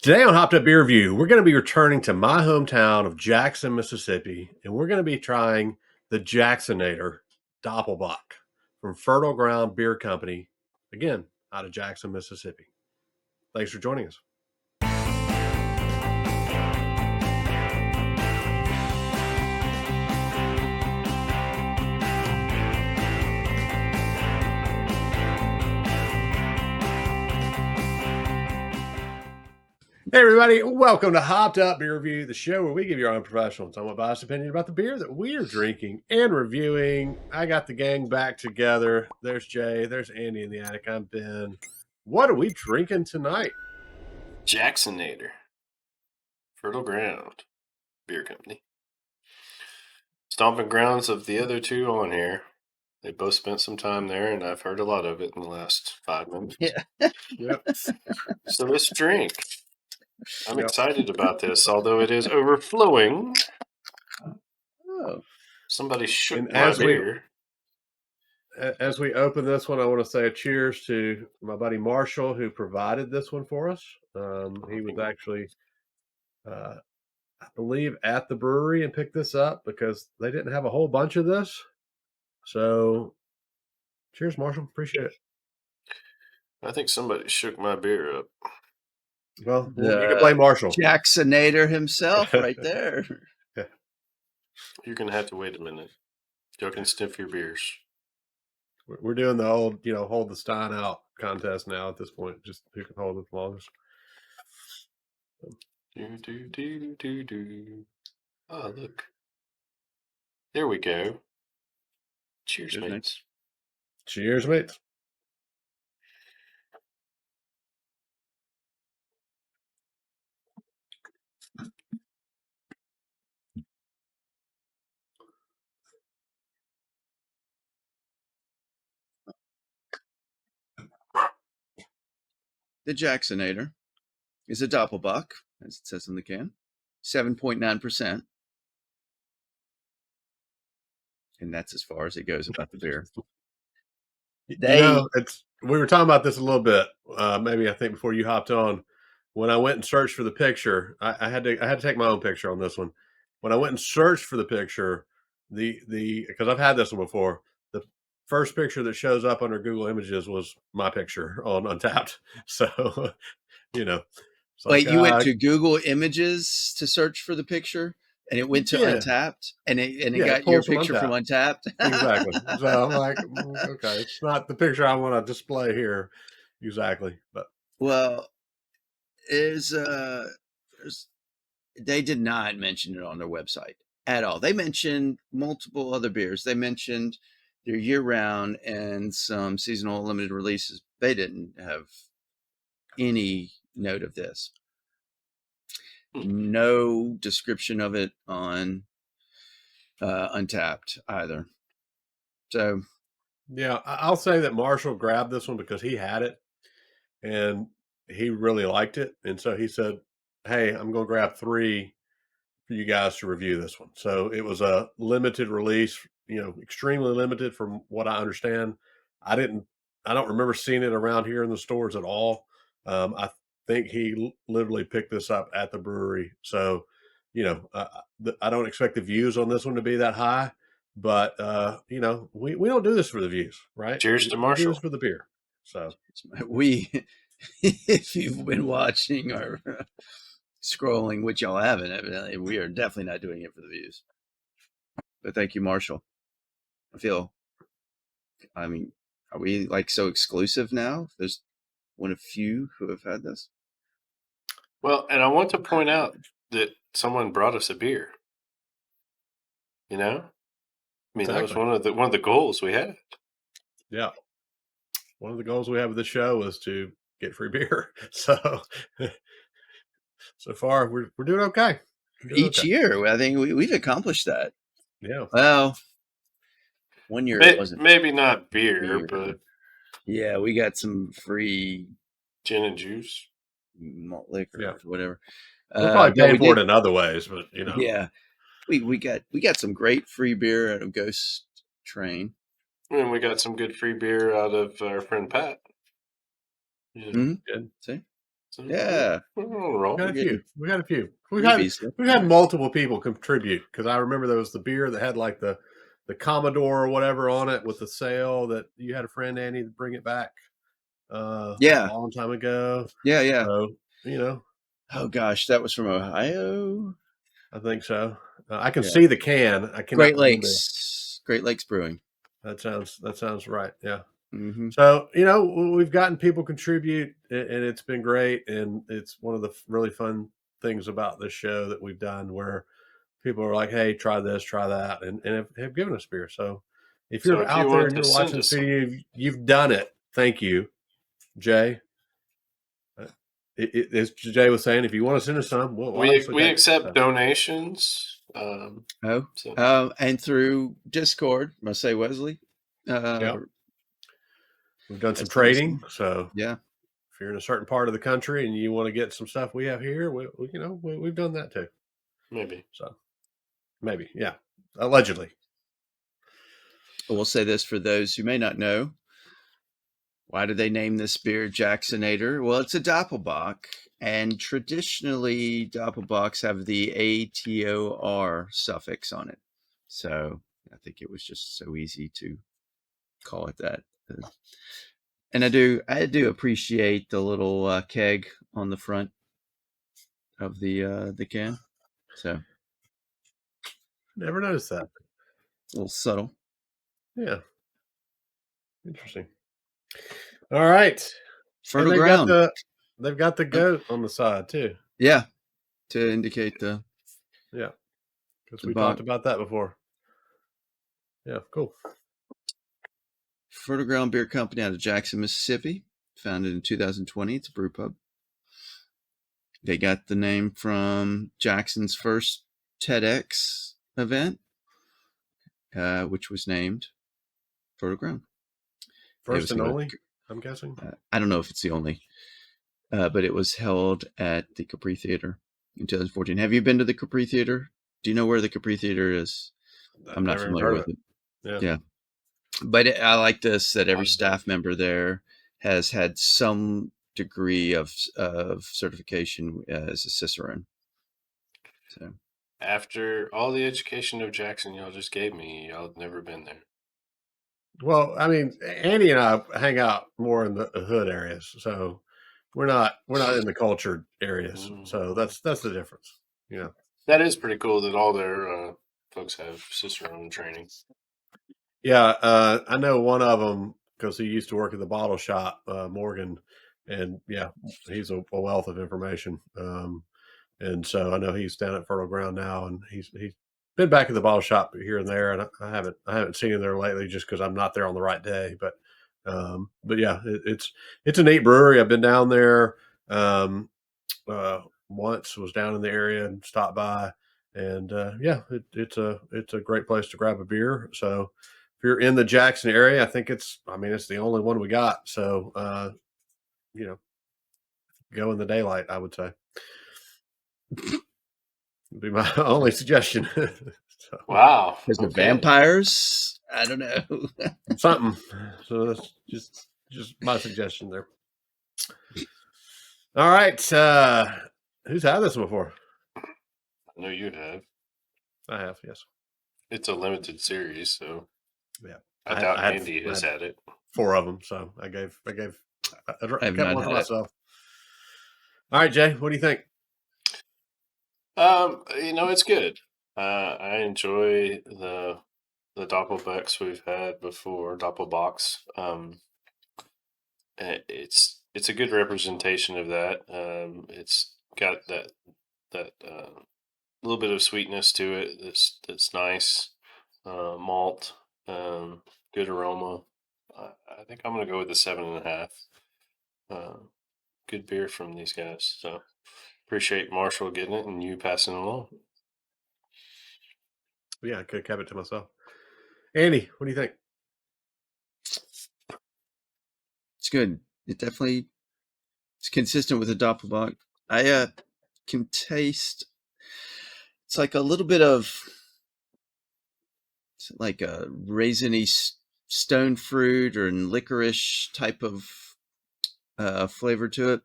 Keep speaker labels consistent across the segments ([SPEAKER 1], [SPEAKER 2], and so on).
[SPEAKER 1] Today on Hopped Up Beer Review, we're going to be returning to my hometown of Jackson, Mississippi, and we're going to be trying the Jacksonator Doppelbock from Fertile Ground Beer Company, again, out of Jackson, Mississippi. Thanks for joining us. Hey everybody, welcome to Hopped Up Beer Review, the show where we give you our unprofessional and somewhat biased opinion about the beer that we are drinking and reviewing. I got the gang back together. There's Jay, there's Andy in the attic, I'm Ben. What are we drinking tonight?
[SPEAKER 2] Jacksonator, Fertile Ground Beer Company. Stomping grounds of the other two on here. They both spent some time there, and I've heard a lot of it in the last 5 minutes.
[SPEAKER 3] Yeah.
[SPEAKER 1] Yep.
[SPEAKER 2] So let's drink. I'm excited about this, although it is overflowing.
[SPEAKER 3] Oh.
[SPEAKER 2] Somebody shook my beer.
[SPEAKER 1] As we open this one, I want to say a cheers to my buddy Marshall, who provided this one for us. He was actually, I believe, at the brewery and picked this up because they didn't have a whole bunch of this. So, cheers, Marshall. Appreciate it.
[SPEAKER 2] I think somebody shook my beer up.
[SPEAKER 1] Well, you can blame Marshall.
[SPEAKER 3] Jacksonator himself right there.
[SPEAKER 2] You're going to have to wait a minute. Y'all can sniff your beers.
[SPEAKER 1] We're doing the old, hold the stein out contest now at this point. Just who can hold it the longest.
[SPEAKER 2] Oh, look. There we go. Cheers, mates.
[SPEAKER 1] Cheers, mates.
[SPEAKER 3] The Jacksonator is a Doppelbock, as it says in the can, 7.9%. And that's as far as it goes about the beer.
[SPEAKER 1] We were talking about this a little bit, maybe I think before you hopped on. When I went and searched for the picture, I had to take my own picture on this one. When I went and searched for the picture, because I've had this one before, the first picture that shows up under Google Images was my picture on Untappd. So,
[SPEAKER 3] Wait, you went to Google Images to search for the picture? And it went to Untappd, and it got your picture from Untappd.
[SPEAKER 1] Exactly. So I'm like, okay, it's not the picture I want to display here. Exactly. But
[SPEAKER 3] they did not mention it on their website at all. They mentioned multiple other beers. They mentioned their year-round and some seasonal limited releases. They didn't have any note of this. No description of it on Untappd either. So,
[SPEAKER 1] yeah, I'll say that Marshall grabbed this one because he had it and he really liked it. And so he said, hey, I'm going to grab 3 for you guys to review this one. So it was a limited release, extremely limited from what I understand. I don't remember seeing it around here in the stores at all. I think he literally picked this up at the brewery. So, I don't expect the views on this one to be that high, but, we don't do this for the views, right?
[SPEAKER 2] Cheers to Marshall.
[SPEAKER 1] We do this for the beer. So
[SPEAKER 3] if you've been watching or scrolling, which y'all haven't, evidently, we are definitely not doing it for the views. But thank you, Marshall. Are we so exclusive now? There's one of few who have had this.
[SPEAKER 2] Well, and I want to point out that someone brought us a beer. That was one of the goals we had.
[SPEAKER 1] Yeah. One of the goals we have with the show was to get free beer. So far we're doing okay.
[SPEAKER 3] Each year, I think we've accomplished that.
[SPEAKER 1] Yeah.
[SPEAKER 3] Well, one year it wasn't.
[SPEAKER 2] Maybe not beer, but
[SPEAKER 3] yeah, we got some free
[SPEAKER 2] gin and juice,
[SPEAKER 3] malt liquor, whatever.
[SPEAKER 1] We're probably paying for it in other ways, but
[SPEAKER 3] yeah, we got some great free beer out of Ghost Train,
[SPEAKER 2] and we got some good free beer out of our friend Pat.
[SPEAKER 3] Yeah. Good. See,
[SPEAKER 2] So
[SPEAKER 3] Yeah.
[SPEAKER 2] we're on a roll.
[SPEAKER 1] We got a
[SPEAKER 3] We're getting
[SPEAKER 1] few. We got a few.
[SPEAKER 3] freebies.
[SPEAKER 1] We've had multiple people contribute because I remember there was the beer that had like the Commodore or whatever on it with the sale that you had a friend Andy to bring it back a
[SPEAKER 3] Yeah.
[SPEAKER 1] long time ago.
[SPEAKER 3] Yeah. Yeah.
[SPEAKER 1] So
[SPEAKER 3] Oh gosh, that was from Ohio.
[SPEAKER 1] I think so. I can
[SPEAKER 3] Yeah.
[SPEAKER 1] see the can. I cannot
[SPEAKER 3] Great
[SPEAKER 1] remember.
[SPEAKER 3] Lakes Brewing.
[SPEAKER 1] That sounds right. Yeah.
[SPEAKER 3] Mm-hmm.
[SPEAKER 1] So we've gotten people contribute, and it's been great, and it's one of the really fun things about this show that we've done where people are like, "Hey, try this, try that," and have given us beer. So if
[SPEAKER 2] So
[SPEAKER 1] you're
[SPEAKER 2] if you
[SPEAKER 1] out there
[SPEAKER 2] want
[SPEAKER 1] and
[SPEAKER 2] to
[SPEAKER 1] you're
[SPEAKER 2] send
[SPEAKER 1] watching
[SPEAKER 2] us
[SPEAKER 1] this video, you've done it. Thank you, Jay. As Jay was saying, if you want to send us some, we'll obviously
[SPEAKER 2] we
[SPEAKER 1] take
[SPEAKER 2] accept
[SPEAKER 1] it.
[SPEAKER 2] donations.
[SPEAKER 3] And through Discord, must say Wesley.
[SPEAKER 1] Yeah, we've done some
[SPEAKER 3] That's awesome.
[SPEAKER 1] trading. So
[SPEAKER 3] Yeah.
[SPEAKER 1] if you're in a certain part of the country and you want to get some stuff we have here, we've done that too.
[SPEAKER 2] Maybe.
[SPEAKER 1] So maybe, yeah, allegedly.
[SPEAKER 3] We'll say this for those who may not know. Why do they name this beer Jacksonator? Well, it's a Doppelbock, and traditionally Doppelbocks have the ATOR suffix on it. So I think it was just so easy to call it that. And I do appreciate the little keg on the front of the can. So
[SPEAKER 1] Never noticed that.
[SPEAKER 3] a little subtle.
[SPEAKER 1] Yeah, interesting. All right,
[SPEAKER 3] Fertile
[SPEAKER 1] and
[SPEAKER 3] ground.
[SPEAKER 1] they've got the goat on the side too.
[SPEAKER 3] Yeah, to indicate the
[SPEAKER 1] Because we
[SPEAKER 3] bock.
[SPEAKER 1] talked about that before. Yeah, cool.
[SPEAKER 3] Fertile Ground Beer Company out of Jackson, Mississippi, founded in 2020. It's a brew pub. They got the name from Jackson's first TEDx event, which was named Fertile Ground.
[SPEAKER 1] First and only, I'm guessing.
[SPEAKER 3] I don't know if it's the only, but it was held at the Capri Theater in 2014. Have you been to the Capri Theater? Do you know where the Capri Theater is? I'm not familiar with it. Yeah. But I like this, that every staff member there has had some degree of certification as a Cicerone. So
[SPEAKER 2] After all the education of Jackson y'all just gave me, y'all have never been there.
[SPEAKER 1] Well, I mean, Andy and I hang out more in the hood areas, so we're not in the cultured areas. So that's the difference.
[SPEAKER 2] That is pretty cool that all their folks have Cicerone training.
[SPEAKER 1] Yeah, I know one of them because he used to work at the bottle shop, Morgan, and yeah, he's a wealth of information. And so I know he's down at Fertile Ground now, and he's been back at the bottle shop here and there, and I haven't seen him there lately just because I'm not there on the right day. But yeah, it's a neat brewery. I've been down there once, was down in the area and stopped by, and yeah, it's a great place to grab a beer. So if you're in the Jackson area, I think it's the only one we got. So go in the daylight, I would say. Would be my only suggestion. So,
[SPEAKER 2] wow.
[SPEAKER 3] Because the vampires? I don't know.
[SPEAKER 1] something. So that's just my suggestion there. All right. Who's had this one before?
[SPEAKER 2] I know you have.
[SPEAKER 1] I have, yes.
[SPEAKER 2] It's a limited series, so
[SPEAKER 1] yeah.
[SPEAKER 2] I doubt Andy has had it.
[SPEAKER 1] 4 of them, so I kept one for myself. All right, Jay, what do you think?
[SPEAKER 2] It's good. I enjoy the Doppelbocks we've had before, Doppelbocks. It's a good representation of that. It's got that little bit of sweetness to it. That's nice. Malt, good aroma. I think I'm gonna go with the 7.5. Good beer from these guys. So appreciate Marshall getting it and you passing it along.
[SPEAKER 1] Yeah, I could have kept it to myself. Andy, what do you think?
[SPEAKER 3] It's good. It's consistent with the Doppelbock. I can taste. It's like a little bit of like a raisiny stone fruit or licorice type of flavor to it.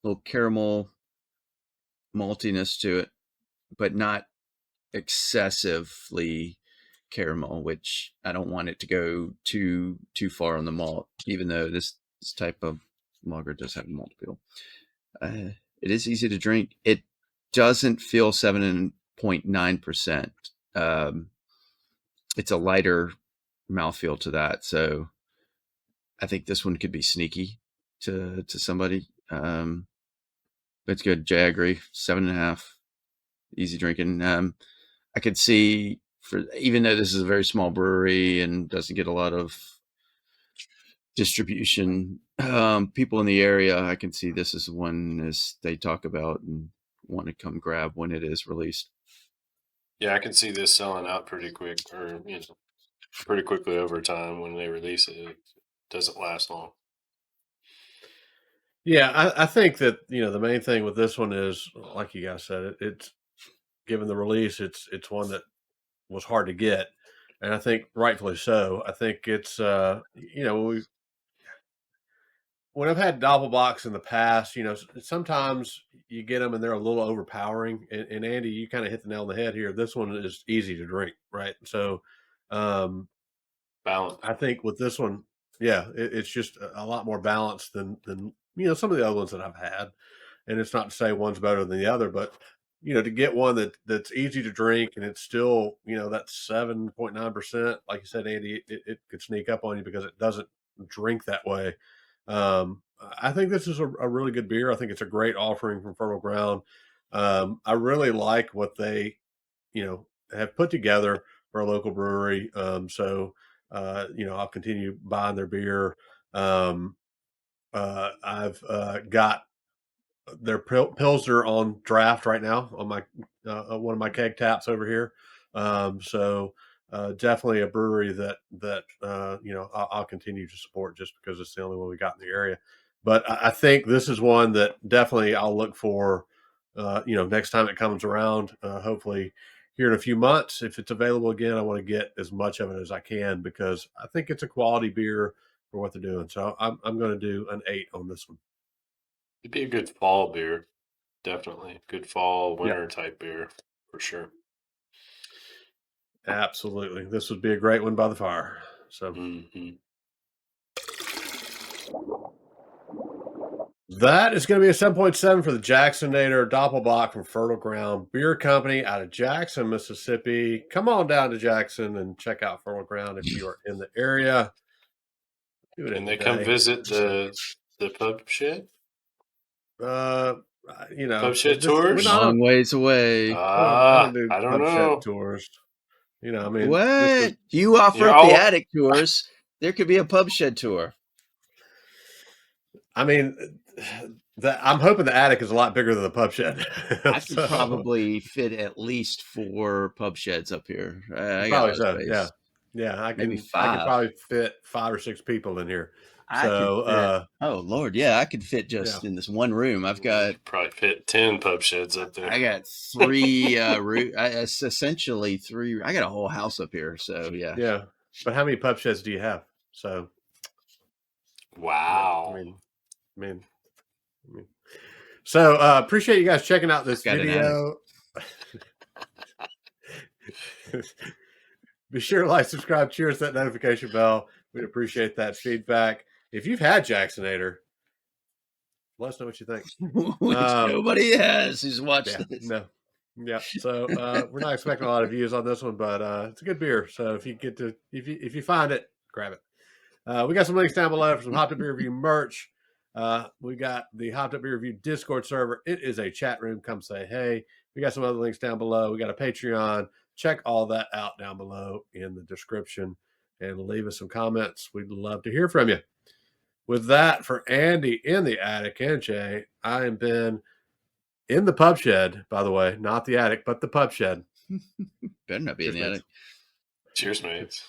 [SPEAKER 3] little caramel maltiness to it, but not excessively caramel, which I don't want it to go too far on the malt, even though this type of lager does have a malt appeal. It is easy to drink. It doesn't feel 7.9%. It's a lighter mouthfeel to that, so I think this one could be sneaky to somebody. But it's good. Jay, I agree. 7.5, easy drinking. I could see, for even though this is a very small brewery and doesn't get a lot of distribution, people in the area, I can see this is one as they talk about and want to come grab when it is released.
[SPEAKER 2] Yeah, I can see this selling out pretty quick, or pretty quickly over time when they release it. It doesn't last long.
[SPEAKER 1] Yeah, I think that the main thing with this one is, like you guys said, it's given the release, it's one that was hard to get, and I think rightfully so. I think it's when I've had Doppelbocks in the past, sometimes you get them and they're a little overpowering. And Andy, you kind of hit the nail on the head here. This one is easy to drink, right? So,
[SPEAKER 2] Balance.
[SPEAKER 1] I think with this one, yeah, it's just a lot more balanced than some of the other ones that I've had. And it's not to say one's better than the other, but to get one that's easy to drink and it's still that 7.9%, like you said, Andy, it could sneak up on you because it doesn't drink that way. I think this is a really good beer. I think it's a great offering from Fertile Ground. I really like what they have put together for a local brewery. So I'll continue buying their beer. I've got their Pilsner on draft right now on my one of my keg taps over here. So definitely a brewery that I'll continue to support just because it's the only one we got in the area. But I think this is one that definitely I'll look for. Next time it comes around, hopefully here in a few months, if it's available again, I want to get as much of it as I can because I think it's a quality beer for what they're doing. So I'm going to do an 8 on this one.
[SPEAKER 2] It'd be a good fall beer. Definitely. Good fall,
[SPEAKER 1] Yeah.
[SPEAKER 2] winter type beer for sure.
[SPEAKER 1] Absolutely. This would be a great one by the fire. So that is going to be a 7.7 for the Jacksonator Doppelbock from Fertile Ground Beer Company out of Jackson, Mississippi. Come on down to Jackson and check out Fertile Ground if you are in the area.
[SPEAKER 2] Can they come visit the pub shed?
[SPEAKER 1] Pub
[SPEAKER 2] shed tours?
[SPEAKER 3] Long ways away.
[SPEAKER 1] I don't do
[SPEAKER 2] I don't
[SPEAKER 1] pub
[SPEAKER 2] know.
[SPEAKER 1] shed tours. I mean,
[SPEAKER 3] what you offer up the attic tours? There could be a pub shed tour.
[SPEAKER 1] I mean, I'm hoping the attic is a lot bigger than the pub shed.
[SPEAKER 3] I could probably fit at least 4 pub sheds up here. I
[SPEAKER 1] probably
[SPEAKER 3] got
[SPEAKER 1] so.
[SPEAKER 3] space.
[SPEAKER 1] Yeah. I
[SPEAKER 3] Maybe
[SPEAKER 1] could
[SPEAKER 3] 5.
[SPEAKER 1] probably fit 5 or 6 people in here.
[SPEAKER 3] Oh Lord, yeah, I could fit just in this one room. I've got
[SPEAKER 2] probably fit 10 pub sheds up there.
[SPEAKER 3] I got 3 it's essentially 3. I got a whole house up here, so yeah.
[SPEAKER 1] Yeah, but how many pub sheds do you have? So,
[SPEAKER 2] wow.
[SPEAKER 1] I mean. So appreciate you guys checking out this video. Be sure to like, subscribe, cheers that notification bell. We'd appreciate that feedback. If you've had Jacksonator, let us know what you think.
[SPEAKER 3] Which nobody has who's watched this.
[SPEAKER 1] No. Yeah. So we're not expecting a lot of views on this one, but it's a good beer. So if you find it, grab it. We got some links down below for some Hopped Up Beer Review merch. We got the Hopped Up Beer Review Discord server. It is a chat room. Come say hey. We got some other links down below. We got a Patreon. Check all that out down below in the description and leave us some comments. We'd love to hear from you. With that, for Andy in the attic and Jay, I am Ben in the pub shed, by the way, not the attic, but the pub shed.
[SPEAKER 3] Better not be in the attic.
[SPEAKER 2] Cheers, mates.